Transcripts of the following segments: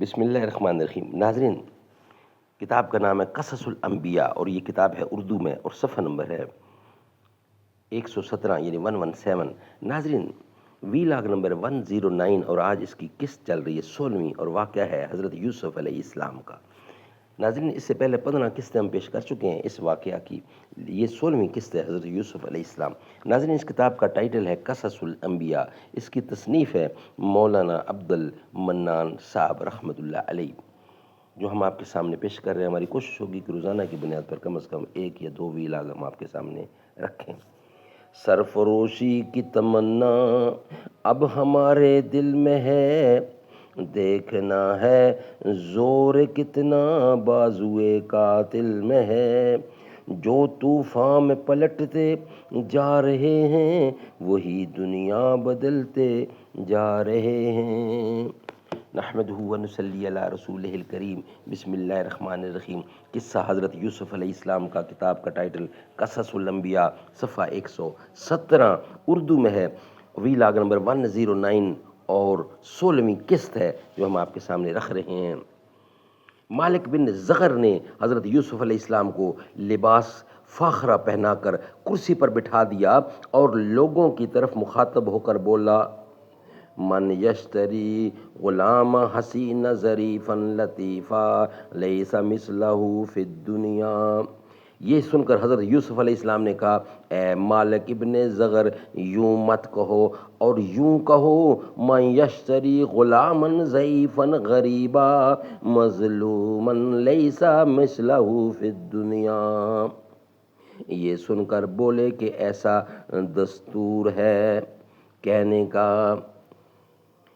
بسم اللہ الرحمن الرحیم۔ ناظرین، کتاب کا نام ہے قصص الانبیاء اور یہ کتاب ہے اردو میں اور صفحہ نمبر ہے 117 یعنی 117۔ ناظرین، وی لاگ نمبر 109 اور آج اس کی قسط چل رہی ہے 16ویں اور واقعہ ہے حضرت یوسف علیہ السلام کا۔ ناظرین، اس سے پہلے 15 قسطیں ہم پیش کر چکے ہیں اس واقعہ کی، یہ 16ویں قسط ہے حضرت یوسف علیہ السلام۔ ناظرین، اس کتاب کا ٹائٹل ہے قصص الانبیاء، اس کی تصنیف ہے مولانا عبد المنان صاحب رحمۃ اللہ علیہ، جو ہم آپ کے سامنے پیش کر رہے ہیں۔ ہماری کوشش ہوگی کہ روزانہ کی بنیاد پر کم از کم 1 یا 2 ویلاگ ہم آپ کے سامنے رکھیں۔ سرفروشی کی تمنا اب ہمارے دل میں ہے، دیکھنا ہے زور کتنا بازوئے قاتل میں ہے، جو طوفان میں پلٹتے جا رہے ہیں وہی دنیا بدلتے جا رہے ہیں۔ نحمدہ و نصلی علی رسولہ الکریم۔ بسم اللہ الرحمن الرحیم۔ قصہ حضرت یوسف علیہ السلام کا، کتاب کا ٹائٹل قصص الانبیاء، صفحہ 117 اردو میں ہے، وی لاگ نمبر 109 اور 16ویں قسط ہے جو ہم آپ کے سامنے رکھ رہے ہیں۔ مالک بن زغر نے حضرت یوسف علیہ السلام کو لباس فاخرہ پہنا کر کرسی پر بٹھا دیا اور لوگوں کی طرف مخاطب ہو کر بولا، من یشتری غلام حسین ظریفا لطیفا لیس مثلہ فی الدنیا۔ یہ سن کر حضرت یوسف علیہ السلام نے کہا، اے مالک ابن زغر، یوں مت کہو اور یوں کہو، من یشتری غلاما ضعیفا غریبا مظلوما لیس مثلہ فی الدنیا۔ یہ سن کر بولے کہ ایسا دستور ہے کہنے کا،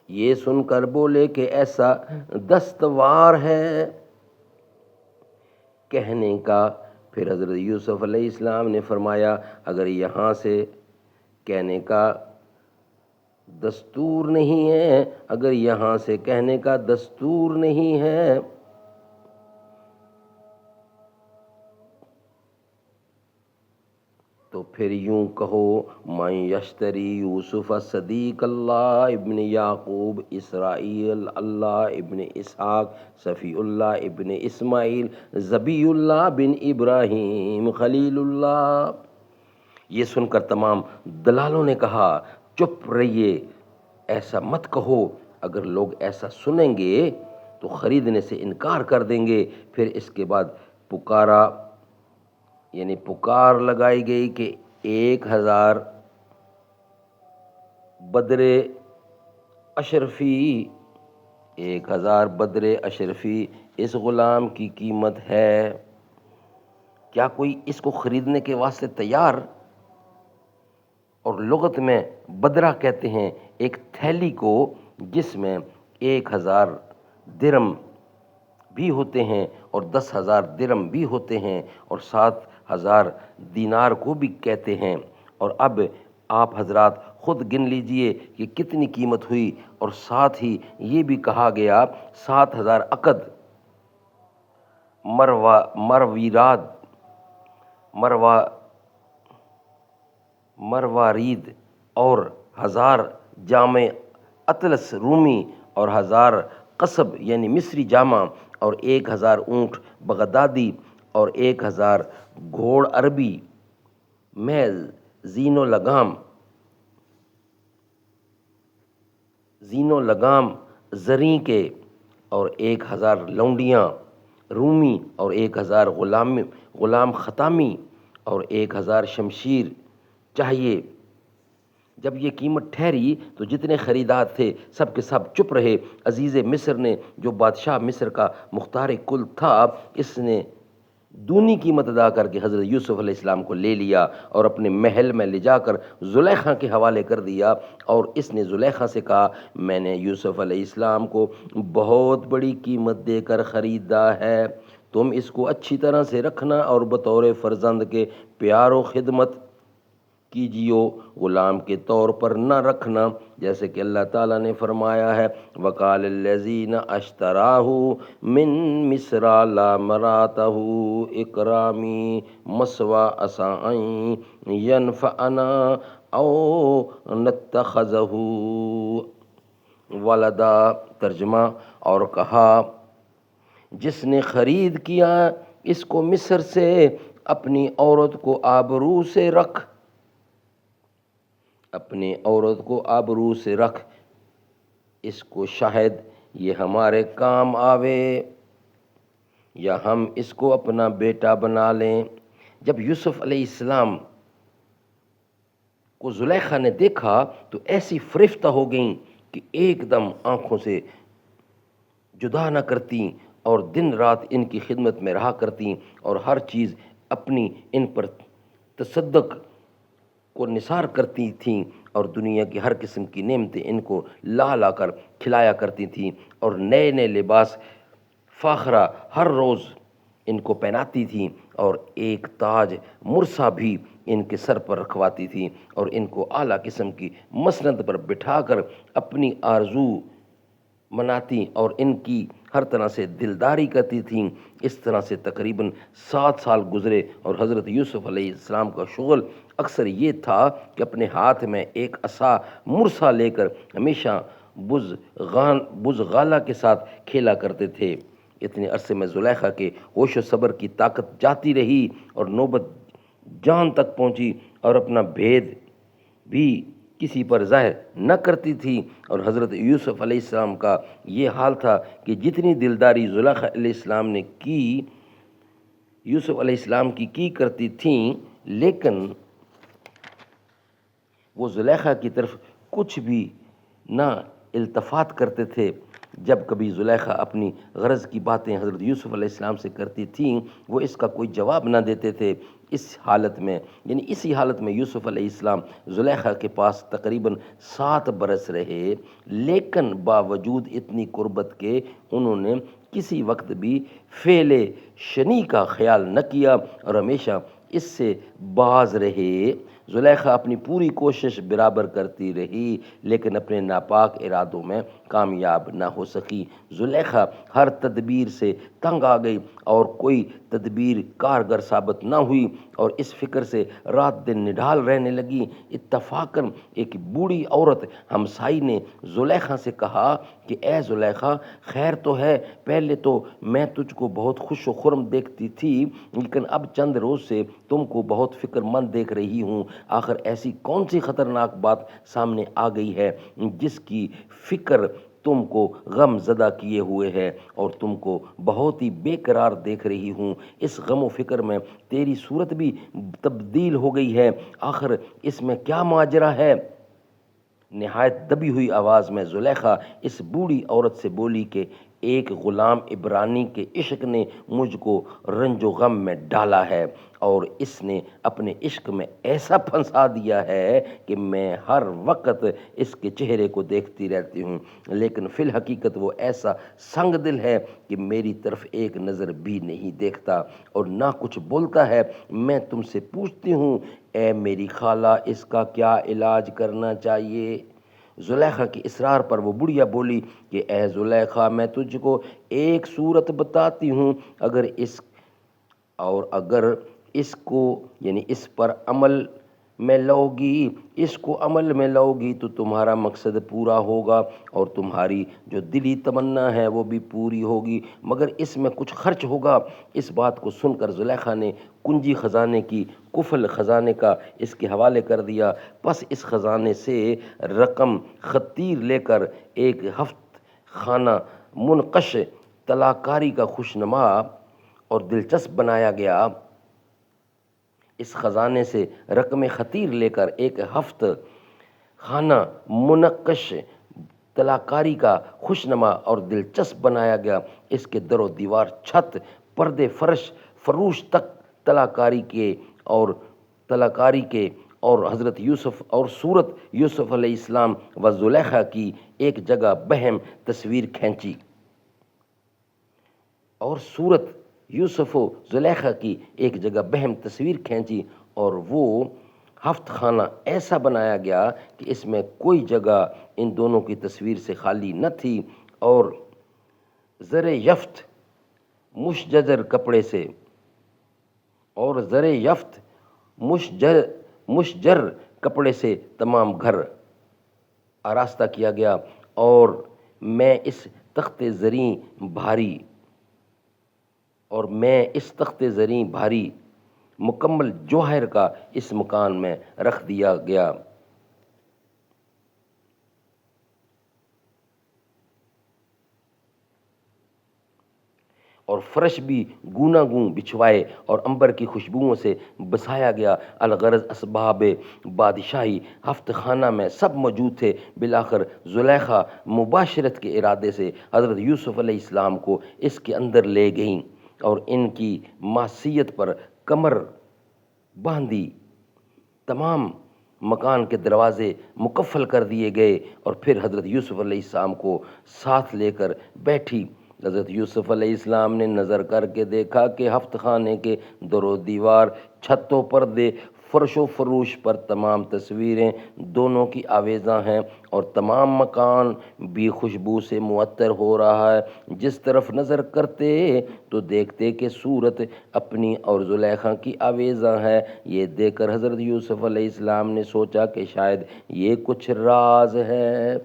یہ سن کر بولے کہ ایسا دستوار ہے کہنے کا۔ پھر حضرت یوسف علیہ السلام نے فرمایا، اگر یہاں سے کہنے کا دستور نہیں ہے، اگر یہاں سے کہنے کا دستور نہیں ہے تو پھر یوں کہو، من یشتری یوسف صدیق اللہ ابن یعقوب اسرائیل اللہ ابن اسحاق صفی اللہ ابن اسماعیل ذبی اللہ بن ابراہیم خلیل اللہ۔ یہ سن کر تمام دلالوں نے کہا، چپ رہیے، ایسا مت کہو، اگر لوگ ایسا سنیں گے تو خریدنے سے انکار کر دیں گے۔ پھر اس کے بعد پکار لگائی گئی کہ 1000 بدر اشرفی، 1000 بدر اشرفی اس غلام کی قیمت ہے، کیا کوئی اس کو خریدنے کے واسطے تیار؟ اور لغت میں بدرہ کہتے ہیں ایک تھیلی کو جس میں 1000 درم بھی ہوتے ہیں اور 10,000 درم بھی ہوتے ہیں اور 7,000 دینار کو بھی کہتے ہیں۔ اور اب آپ حضرات خود گن لیجئے کہ کتنی قیمت ہوئی، اور ساتھ ہی یہ بھی کہا گیا 7,000 عقد مروارید اور 1000 جامع اطلس رومی اور 1000 قصب یعنی مصری جامہ اور 1000 اونٹ بغدادی اور 1000 گھوڑ عربی محض زین و لگام زریں کے، اور 1000 لونڈیاں رومی اور 1000 غلام ختامی اور 1000 شمشیر چاہیے۔ جب یہ قیمت ٹھہری تو جتنے خریدار تھے سب کے سب چپ رہے۔ عزیز مصر نے، جو بادشاہ مصر کا مختار کل تھا، اس نے دونی قیمت ادا کر کے حضرت یوسف علیہ السلام کو لے لیا اور اپنے محل میں لے جا کر زلیخا کے حوالے کر دیا، اور اس نے زلیخا سے کہا، میں نے یوسف علیہ السلام کو بہت بڑی قیمت دے کر خریدا ہے، تم اس کو اچھی طرح سے رکھنا اور بطور فرزند کے پیار و خدمت کیجیو، غلام کے طور پر نہ رکھنا، جیسے کہ اللہ تعالیٰ نے فرمایا ہے، وَقَالَ الَّذِينَ اشْتَرَاهُ مِن مِصْرَ لَا مَرَاتَهُ إِكْرَامِي مَثْوَىٰ عَسَىٰ أَن يَنفَعَنَا أَوْ نَتَّخِذَهُ والدہ ترجمہ، اور کہا جس نے خرید کیا اس کو مصر سے اپنی عورت کو آبرو سے رکھ، اپنی عورت کو آبرو سے رکھ، اس کو شاید یہ ہمارے کام آوے یا ہم اس کو اپنا بیٹا بنا لیں۔ جب یوسف علیہ السلام کو زلیخا نے دیکھا تو ایسی فریفتہ ہو گئیں کہ ایک دم آنکھوں سے جدا نہ کرتیں اور دن رات ان کی خدمت میں رہا کرتیں اور ہر چیز اپنی ان پر تصدق کو نثار کرتی تھیں اور دنیا کی ہر قسم کی نعمتیں ان کو لا لا کر کھلایا کرتی تھیں اور نئے نئے لباس فاخرہ ہر روز ان کو پہناتی تھیں اور ایک تاج مرصع بھی ان کے سر پر رکھواتی تھیں اور ان کو اعلیٰ قسم کی مسند پر بٹھا کر اپنی آرزو مناتی اور ان کی ہر طرح سے دلداری کرتی تھیں۔ اس طرح سے تقریباً 7 سال گزرے اور حضرت یوسف علیہ السلام کا شغل اکثر یہ تھا کہ اپنے ہاتھ میں ایک عصا مرصع لے کر ہمیشہ بزغالہ کے ساتھ کھیلا کرتے تھے۔ اتنے عرصے میں زلیخا کے ہوش و صبر کی طاقت جاتی رہی اور نوبت جان تک پہنچی اور اپنا بھید بھی کسی پر ظاہر نہ کرتی تھی، اور حضرت یوسف علیہ السلام کا یہ حال تھا کہ جتنی دلداری زلیخا علیہ السلام نے کی یوسف علیہ السلام کی کرتی تھیں، لیکن وہ زلیخا کی طرف کچھ بھی نہ التفات کرتے تھے۔ جب کبھی زلیخا اپنی غرض کی باتیں حضرت یوسف علیہ السلام سے کرتی تھیں وہ اس کا کوئی جواب نہ دیتے تھے۔ اسی حالت میں یوسف علیہ السلام زلیخا کے پاس تقریباً 7 برس رہے، لیکن باوجود اتنی قربت کے انہوں نے کسی وقت بھی فعل شنی کا خیال نہ کیا اور ہمیشہ اس سے باز رہے۔ زلیخا اپنی پوری کوشش برابر کرتی رہی لیکن اپنے ناپاک ارادوں میں کامیاب نہ ہو سکی۔ زلیخا ہر تدبیر سے تنگ آ گئی اور کوئی تدبیر کارگر ثابت نہ ہوئی اور اس فکر سے رات دن نڈھال رہنے لگی۔ اتفاقاً ایک بوڑھی عورت ہمسائی نے زلیخا سے کہا کہ اے زلیخا، خیر تو ہے، پہلے تو میں تجھ کو بہت خوش و خرم دیکھتی تھی لیکن اب چند روز سے تم کو بہت فکر مند دیکھ رہی ہوں۔ آخر ایسی کون سی خطرناک بات سامنے آ گئی ہے جس کی فکر تم کو غم زدہ کیے ہوئے ہے اور تم کو بہت ہی بے قرار دیکھ رہی ہوں؟ اس غم و فکر میں تیری صورت بھی تبدیل ہو گئی ہے، آخر اس میں کیا ماجرا ہے؟ نہایت دبی ہوئی آواز میں زلیخا اس بوڑھی عورت سے بولی کہ ایک غلام عبرانی کے عشق نے مجھ کو رنج و غم میں ڈالا ہے اور اس نے اپنے عشق میں ایسا پھنسا دیا ہے کہ میں ہر وقت اس کے چہرے کو دیکھتی رہتی ہوں، لیکن فی الحقیقت وہ ایسا سنگ دل ہے کہ میری طرف ایک نظر بھی نہیں دیکھتا اور نہ کچھ بولتا ہے۔ میں تم سے پوچھتی ہوں اے میری خالہ، اس کا کیا علاج کرنا چاہیے؟ زلیخا کے اصرار پر وہ بڑھیا بولی کہ اے زلیخا، میں تجھ کو ایک صورت بتاتی ہوں، اگر اس کو یعنی اس پر عمل میں عمل میں لاؤ گی تو تمہارا مقصد پورا ہوگا اور تمہاری جو دلی تمنا ہے وہ بھی پوری ہوگی، مگر اس میں کچھ خرچ ہوگا۔ اس بات کو سن کر زلیخا نے کنجی خزانے کی قفل خزانے کا اس کے حوالے کر دیا، پس اس خزانے سے رقم خطیر لے کر ایک ہفت خانہ منقش طلاکاری کا خوشنما اور دلچسپ بنایا گیا۔ اس خزانے سے رقم خطیر لے کر ایک ہفت خانہ منقش طلاکاری کا خوشنما اور دلچسپ بنایا گیا۔ اس کے در و دیوار، چھت، پردے، فرش فروش تک طلاکاری کے اور حضرت یوسف اور صورت یوسف علیہ السلام و زلیخا کی ایک جگہ بہم تصویر کھینچی اور وہ ہفت خانہ ایسا بنایا گیا کہ اس میں کوئی جگہ ان دونوں کی تصویر سے خالی نہ تھی اور زر یفت مشجر کپڑے سے تمام گھر آراستہ کیا گیا اور میں اس تخت زریں بھاری مکمل جوہر کا اس مکان میں رکھ دیا گیا، اور فرش بھی گوناگوں بچھوائے اور عنبر کی خوشبوؤں سے بسایا گیا۔ الغرض اسباب بادشاہی ہفت خانہ میں سب موجود تھے۔ بالآخر زلیخا مباشرت کے ارادے سے حضرت یوسف علیہ السلام کو اس کے اندر لے گئیں اور ان کی معصیت پر کمر باندھی تمام مکان کے دروازے مقفل کر دیے گئے، اور پھر حضرت یوسف علیہ السلام کو ساتھ لے کر بیٹھی۔ حضرت یوسف علیہ السلام نے نظر کر کے دیکھا کہ ہفت خانے کے در و دیوار، چھتوں، پردے، فرش و فروش پر تمام تصویریں دونوں کی آویزاں ہیں، اور تمام مکان بھی خوشبو سے معطر ہو رہا ہے۔ جس طرف نظر کرتے تو دیکھتے کہ صورت اپنی اور زلیخا کی آویزاں ہے۔ یہ دیکھ کر حضرت یوسف علیہ السلام نے سوچا کہ شاید یہ کچھ راز ہے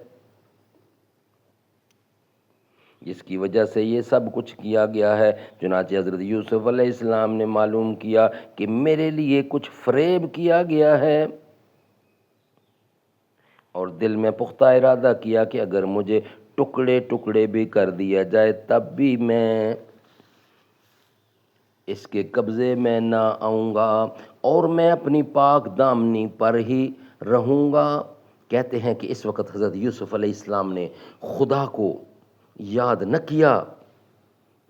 جس کی وجہ سے یہ سب کچھ کیا گیا ہے۔ چنانچہ حضرت یوسف علیہ السلام نے معلوم کیا کہ میرے لیے کچھ فریب کیا گیا ہے، اور دل میں پختہ ارادہ کیا کہ اگر مجھے ٹکڑے ٹکڑے بھی کر دیا جائے تب بھی میں اس کے قبضے میں نہ آؤں گا، اور میں اپنی پاک دامنی پر ہی رہوں گا۔ کہتے ہیں کہ اس وقت حضرت یوسف علیہ السلام نے خدا کو یاد نہ کیا،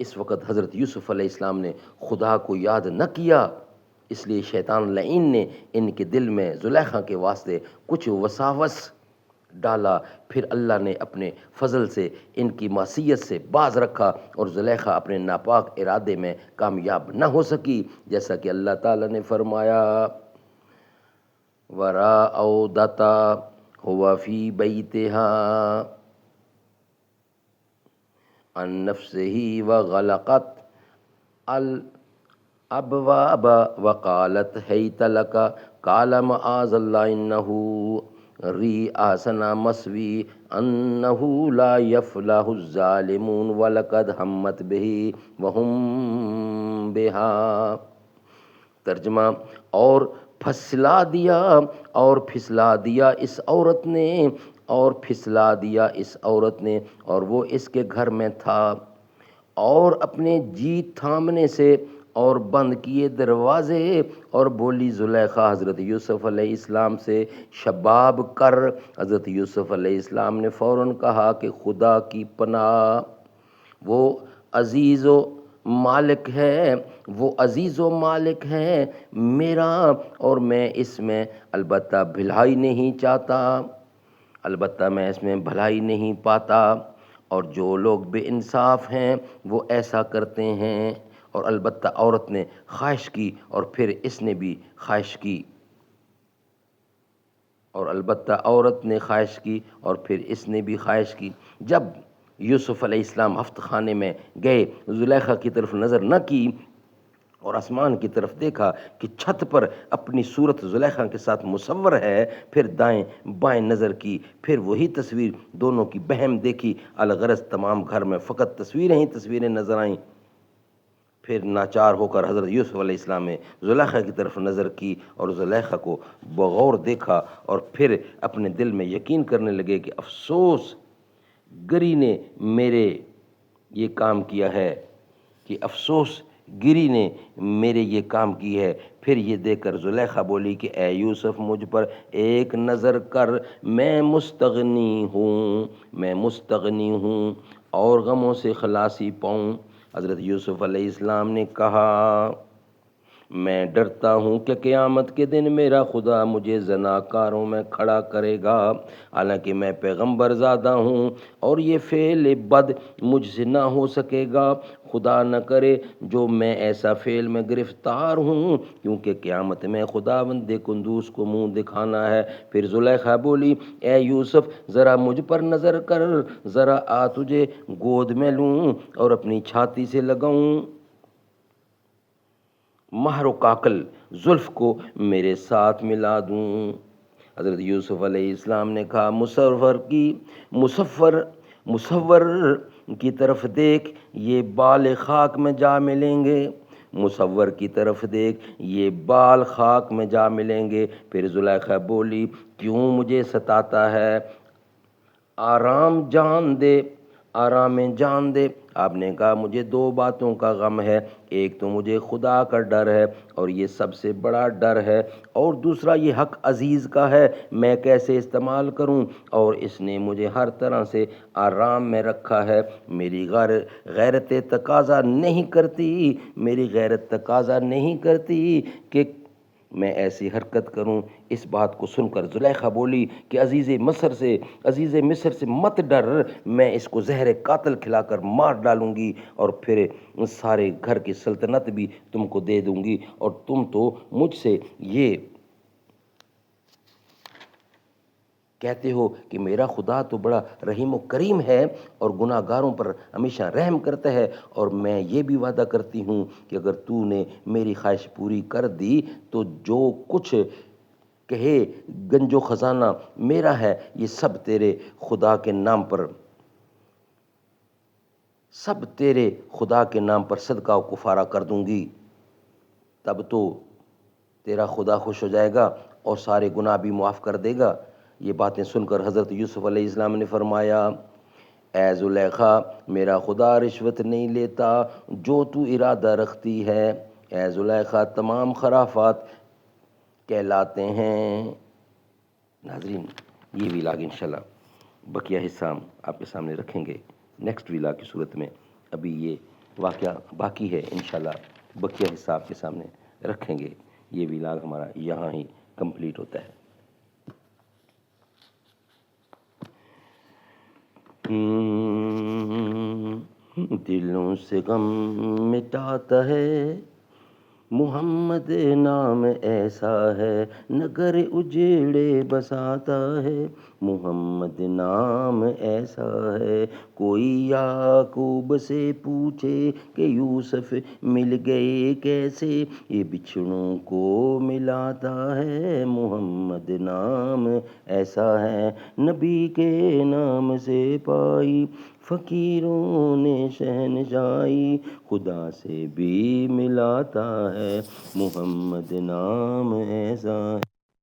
اس وقت حضرت یوسف علیہ السلام نے خدا کو یاد نہ کیا، اس لیے شیطان لعین نے ان کے دل میں زلیخا کے واسطے کچھ وساوس ڈالا۔ پھر اللہ نے اپنے فضل سے ان کی معصیت سے باز رکھا، اور زلیخا اپنے ناپاک ارادے میں کامیاب نہ ہو سکی، جیسا کہ اللہ تعالیٰ نے فرمایا وَرَأَوْا دَتَا هُوَ فِي بَيْتِهَا عن نفسه وغلقت الابواب وقالت هيت لك قال معاذ الله انه رئاسن مسوي انه لا يفلح الظالمون ولقد همت به وهم بها۔ ترجمہ: اور پھسلا دیا اس عورت نے، اور وہ اس کے گھر میں تھا، اور اپنے جی تھامنے سے اور بند کیے دروازے، اور بولی زلیخا حضرت یوسف علیہ السلام سے شباب کر۔ حضرت یوسف علیہ السلام نے فوراً کہا کہ خدا کی پناہ، وہ عزیز و مالک ہے میرا، اور میں اس میں البتہ بھلائی نہیں پاتا، اور جو لوگ بے انصاف ہیں وہ ایسا کرتے ہیں۔ اور البتہ عورت نے خواہش کی اور پھر اس نے بھی خواہش کی۔ جب یوسف علیہ السلام ہفت خانے میں گئے، زلیخا کی طرف نظر نہ کی اور آسمان کی طرف دیکھا کہ چھت پر اپنی صورت زلیخا کے ساتھ مصور ہے، پھر دائیں بائیں نظر کی، پھر وہی تصویر دونوں کی بہم دیکھی۔ الغرض تمام گھر میں فقط تصویریں نظر آئیں۔ پھر ناچار ہو کر حضرت یوسف علیہ السلام نے زلیخا کی طرف نظر کی اور زلیخا کو بغور دیکھا، اور پھر اپنے دل میں یقین کرنے لگے کہ افسوس گری نے میرے یہ کام کی ہے۔ پھر یہ دیکھ کر زلیخا بولی کہ اے یوسف مجھ پر ایک نظر کر، میں مستغنی ہوں اور غموں سے خلاصی پاؤں۔ حضرت یوسف علیہ السلام نے کہا میں ڈرتا ہوں کہ قیامت کے دن میرا خدا مجھے زناکاروں میں کھڑا کرے گا، حالانکہ میں پیغمبر زادہ ہوں اور یہ فعل بد مجھ سے نہ ہو سکے گا۔ خدا نہ کرے جو میں ایسا فعل میں گرفتار ہوں، کیونکہ قیامت میں خداوند قدوس کو منہ دکھانا ہے۔ پھر زلیخا بولی اے یوسف ذرا مجھ پر نظر کر، ذرا آ تجھے گود میں لوں اور اپنی چھاتی سے لگاؤں، مہر و کاکل زلف کو میرے ساتھ ملا دوں۔ حضرت یوسف علیہ السلام نے کہا مصور کی طرف دیکھ، یہ بال خاک میں جا ملیں گے، مصور کی طرف دیکھ، یہ بال خاک میں جا ملیں گے۔ پھر زلیخا بولی کیوں مجھے ستاتا ہے، آرام جان دے، آرام جان دے۔ آپ نے کہا مجھے دو باتوں کا غم ہے، ایک تو مجھے خدا کا ڈر ہے اور یہ سب سے بڑا ڈر ہے، اور دوسرا یہ حق عزیز کا ہے، میں کیسے استعمال کروں، اور اس نے مجھے ہر طرح سے آرام میں رکھا ہے۔ میری غیرت تقاضا نہیں کرتی، میری غیرت تقاضا نہیں کرتی کہ میں ایسی حرکت کروں۔ اس بات کو سن کر زلیخا بولی کہ عزیز مصر سے مت ڈر، میں اس کو زہر قاتل کھلا کر مار ڈالوں گی اور پھر سارے گھر کی سلطنت بھی تم کو دے دوں گی، اور تم تو مجھ سے یہ کہتے ہو کہ میرا خدا تو بڑا رحیم و کریم ہے اور گناہ گاروں پر ہمیشہ رحم کرتا ہے، اور میں یہ بھی وعدہ کرتی ہوں کہ اگر تو نے میری خواہش پوری کر دی تو جو کچھ کہے گنج و خزانہ میرا ہے، یہ سب تیرے خدا کے نام پر صدقہ و کفارہ کر دوں گی۔ تب تو تیرا خدا خوش ہو جائے گا اور سارے گناہ بھی معاف کر دے گا۔ یہ باتیں سن کر حضرت یوسف علیہ السلام نے فرمایا اے زلیخا، میرا خدا رشوت نہیں لیتا، جو تو ارادہ رکھتی ہے اے زلیخا تمام خرافات کہلاتے ہیں۔ ناظرین، یہ ویلاگ انشاءاللہ بقیہ حصہ ہم آپ کے سامنے رکھیں گے نیکسٹ ویلاگ کی صورت میں۔ ابھی یہ واقعہ باقی ہے، انشاءاللہ بقیہ حصہ آپ کے سامنے رکھیں گے۔ یہ ویلاگ ہمارا یہاں ہی کمپلیٹ ہوتا ہے۔ دلوں سے غم مٹاتا ہے محمد نام ایسا ہے، نگر اجڑے بساتا ہے محمد نام ایسا ہے۔ کوئی یعقوب سے پوچھے کہ یوسف مل گئے کیسے، یہ بچھڑوں کو ملاتا ہے محمد نام ایسا ہے۔ نبی کے نام سے پائی فقیروں نے شہنشائی، خدا سے بھی ملاتا ہے محمد نام ایسا ہے۔